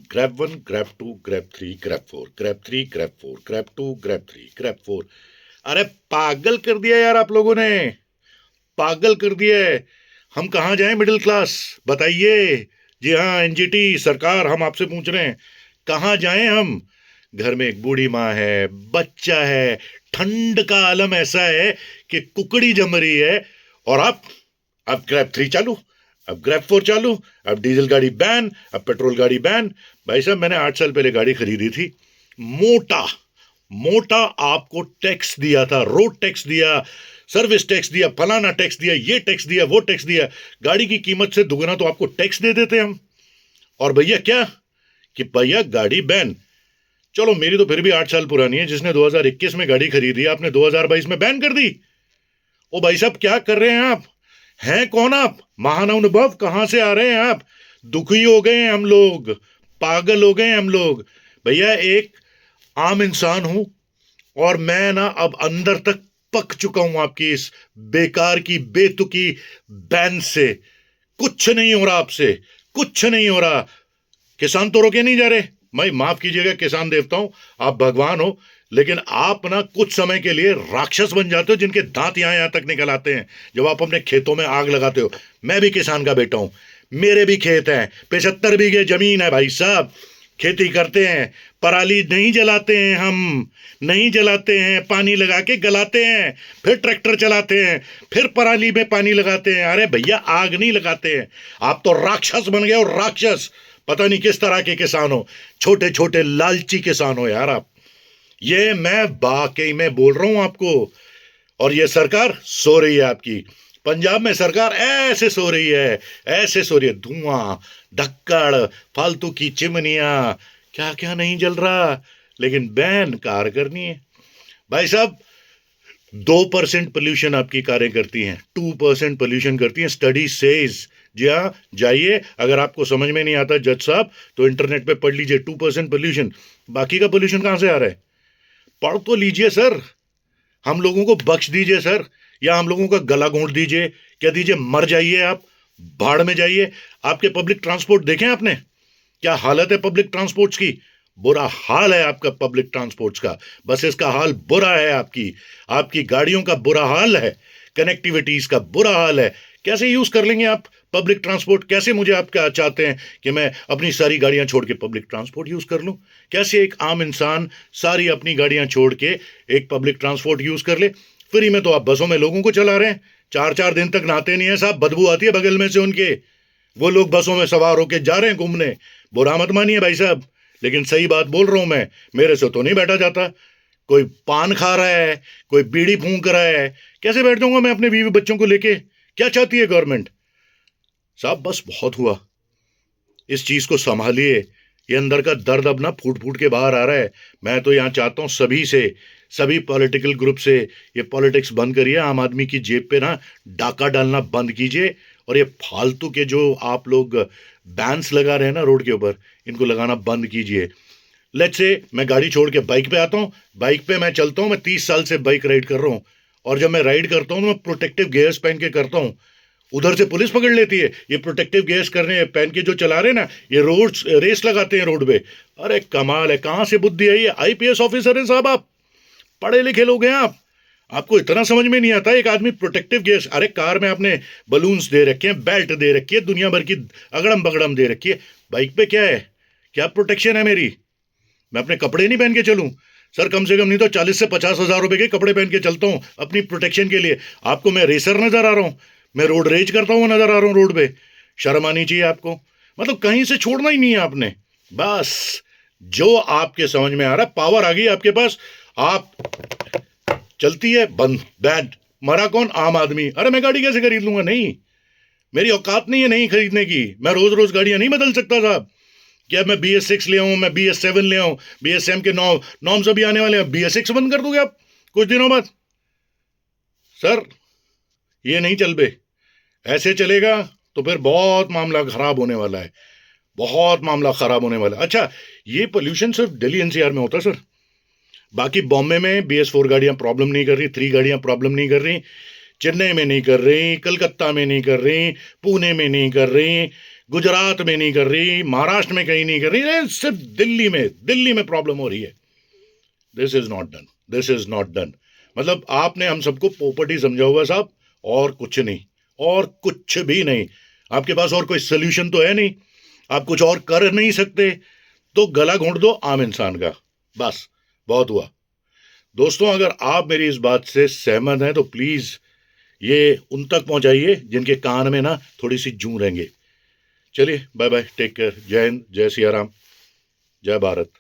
Grab 1, grab 2, grab 3, grab 4, grab 3, grab 4, grab 2, grab 3, grab 4। अरे पागल कर दिया यार आप लोगों ने, पागल कर दिया है। हम कहाँ जाएं मिडिल क्लास, बताइए। जी हाँ एनजीटी सरकार, हम आपसे पूछ रहे हैं कहाँ जाएं हम। घर में एक बूढ़ी माँ है, बच्चा है, ठंड का आलम ऐसा है कि कुकड़ी जम रही है। और आप, अब ग्रैब 3 चालू, अब ग्रैब 4 चालू, अब डीजल गाड़ी बैन, अब पेट्रोल गाड़ी बैन। भाई साहब मैंने 8 साल पहले गाड़ी खरीदी थी, मोटा मोटा आपको टैक्स दिया था, रोड टैक्स दिया, सर्विस टैक्स दिया, फलाना टैक्स दिया, ये टैक्स दिया, वो टैक्स दिया। गाड़ी की कीमत से दुगना तो आपको टैक्स दे देते हम। और भैया क्या कि भैया गाड़ी बैन। चलो मेरी तो फिर भी 8 साल पुरानी है, जिसने 2021 में गाड़ी खरीदी आपने 2022 में बैन कर दी। ओ भाई साहब क्या कर रहे हैं आप, हैं कौन आप, महानुभाव कहां से आ रहे हैं आप। दुखी हो गए हैं हम लोग, पागल हो गए हैं हम लोग। भैया एक आम इंसान हूं, और मैं ना अब अंदर तक पक चुका हूं आपकी इस बेकार की बेतुकी बैन से। कुछ नहीं हो रहा आपसे, कुछ नहीं हो रहा। किसान तो रोके नहीं जा रहे, मैं माफ कीजिएगा किसान देवताओं, आप भगवान हो, लेकिन आप ना कुछ समय के लिए राक्षस बन जाते हो जिनके दांत यहां यहां तक निकल आते हैं जब आप अपने खेतों में आग लगाते हो। मैं भी किसान का बेटा हूं, मेरे भी खेत हैं, 75 बीघे जमीन है भाई साहब, खेती करते हैं। पराली नहीं जलाते हैं हम, नहीं जलाते हैं, पानी लगा के गलाते हैं, फिर ट्रैक्टर चलाते हैं, फिर पराली में पानी लगाते हैं। अरे भैया आग नहीं लगाते हैं। आप तो राक्षस बन गए हो, राक्षस। पता नहीं किस तरह के किसान हो, छोटे छोटे लालची किसान हो यार आप। ये मैं वाकई में बोल रहा हूं आपको। और ये सरकार सो रही है आपकी, पंजाब में सरकार ऐसे सो रही है, ऐसे सो रही है, धुआं, धक्कड़, फालतू की चिमनियां, क्या क्या नहीं जल रहा, लेकिन बैन कार करनी है। भाई साहब 2% पोल्यूशन आपकी कारें करती हैं, 2% पोल्यूशन करती हैं, स्टडी सेज। जी हाँ जाइए, अगर आपको समझ में नहीं आता जज साहब तो इंटरनेट पे पढ़ लीजिए 2% पोल्यूशन। बाकी का पोल्यूशन कहां से आ रहा है, पढ़ तो लीजिए सर। हम लोगों को बख्श दीजिए सर, या हम लोगों का गला घोंट दीजिए, क्या दीजिए, मर जाइए आप, भाड़ में जाइए। आपके पब्लिक ट्रांसपोर्ट देखें आपने, क्या हालत है पब्लिक ट्रांसपोर्ट्स की। बुरा हाल है आपका पब्लिक ट्रांसपोर्ट्स का, बस इसका हाल बुरा है, आपकी आपकी गाड़ियों का बुरा हाल है, कनेक्टिविटीज का बुरा हाल है। कैसे यूज कर लेंगे आप पब्लिक ट्रांसपोर्ट, कैसे मुझे आप क्या चाहते हैं कि मैं अपनी सारी गाड़ियां छोड़ के पब्लिक ट्रांसपोर्ट यूज कर लूं। कैसे एक आम इंसान सारी अपनी गाड़ियां छोड़ के एक पब्लिक ट्रांसपोर्ट यूज कर ले। फ्री में तो आप बसों में लोगों को चला रहे हैं, 4 4 दिन तक नहाते नहीं है साहब, बदबू आती है बगल में से उनके। वो लोग बसों में सवार होके जा रहे हैं घूमने, बुरा मत मानिए भाई साहब, लेकिन सही बात बोल रहा हूं मैं, मेरे से तो नहीं बैठा जाता। कोई पान खा रहा है, कोई बीड़ी फूंक रहा है, कैसे बैठ जाऊंगा मैं अपने बीवी बच्चों को लेके। क्या चाहती है गवर्नमेंट साहब, बस बहुत हुआ, इस चीज को संभालिए। ये अंदर का दर्द अब ना फूट फूट के बाहर आ रहा है। मैं तो यहाँ चाहता हूँ सभी से, सभी पॉलिटिकल ग्रुप से, ये पॉलिटिक्स बंद करिए, आम आदमी की जेब पे ना डाका डालना बंद कीजिए। और ये फालतू के जो आप लोग बैन्स लगा रहे हैं ना रोड के ऊपर, इनको लगाना बंद कीजिए। लेट्स से मैं गाड़ी छोड़ के बाइक पे आता हूँ, बाइक पे मैं चलता हूँ, मैं 30 साल से बाइक राइड कर रहा हूँ, और जब मैं राइड करता हूँ तो मैं प्रोटेक्टिव गियर्स पहन के करता हूँ। उधर से पुलिस पकड़ लेती है, ये प्रोटेक्टिव गियर्स करने पहन के जो चला रहे हैं ना, ये रोड रेस लगाते हैं रोड पे। अरे कमाल है, कहां से बुद्धि आई है, आईपीएस ऑफिसर है साहब आप, पढ़े लिखे लोग हैं आप, आपको इतना समझ में नहीं आता। एक आदमी प्रोटेक्टिव गियर्स, अरे कार में आपने बलून्स दे रखे हैं, बेल्ट दे रखी है, दुनिया भर की अगड़म बगड़म दे रखी है, बाइक पे क्या है, क्या प्रोटेक्शन है मेरी। मैं अपने कपड़े नहीं पहन के चलूं सर, कम से कम नहीं तो 40 से 50 हजार रुपए के कपड़े पहन के चलता हूं अपनी प्रोटेक्शन के लिए। आपको मैं रेसर नजर आ रहा हूं, मैं रोड रेज करता हुआ नजर आ रहा हूं रोड पे। शर्म आनी चाहिए आपको, मतलब कहीं से छोड़ना ही नहीं है आपने। बस जो आपके समझ में आ रहा है, पावर आ गई आपके पास, आप चलती है बंद बैंड। मरा कौन, आम आदमी। अरे मैं गाड़ी कैसे खरीद लूंगा, नहीं, मेरी औकात नहीं है नहीं खरीदने की, मैं रोज रोज गाड़ियां नहीं बदल सकता साहब। क्या मैं BS6 ले आऊं, मैं BS7 ले आऊं, BSM के नॉर्म्स अभी आने वाले हैं, BS6 बंद कर दोगे आप कुछ दिनों बाद। सर ये नहीं चल बे, ऐसे चलेगा तो फिर बहुत मामला खराब होने वाला है, बहुत मामला खराब होने वाला है। अच्छा, ये पोल्यूशन सिर्फ दिल्ली एनसीआर में होता है सर, बाकी बॉम्बे में BS4 गाड़ियां प्रॉब्लम नहीं कर रही, 3 गाड़ियां प्रॉब्लम नहीं कर रही, चेन्नई में नहीं कर रही, कलकत्ता में नहीं कर रही, पुणे में नहीं कर रही, गुजरात में नहीं कर रही, महाराष्ट्र में कहीं नहीं कर रही, सिर्फ दिल्ली में प्रॉब्लम हो रही है। This is not done, this is not done. मतलब आपने हम सबको पोपट समझा हुआ साहब, और कुछ नहीं, और कुछ भी नहीं। आपके पास और कोई सोल्यूशन तो है नहीं, आप कुछ और कर नहीं सकते, तो गला घोंट दो आम इंसान का, बस बहुत हुआ। दोस्तों, अगर आप मेरी इस बात से सहमत हैं तो प्लीज ये उन तक पहुंचाइए जिनके कान में ना थोड़ी सी जूं रहेंगे। चलिए, बाय बाय, टेक केयर, जय हिंद, जय सिया राम, जय भारत।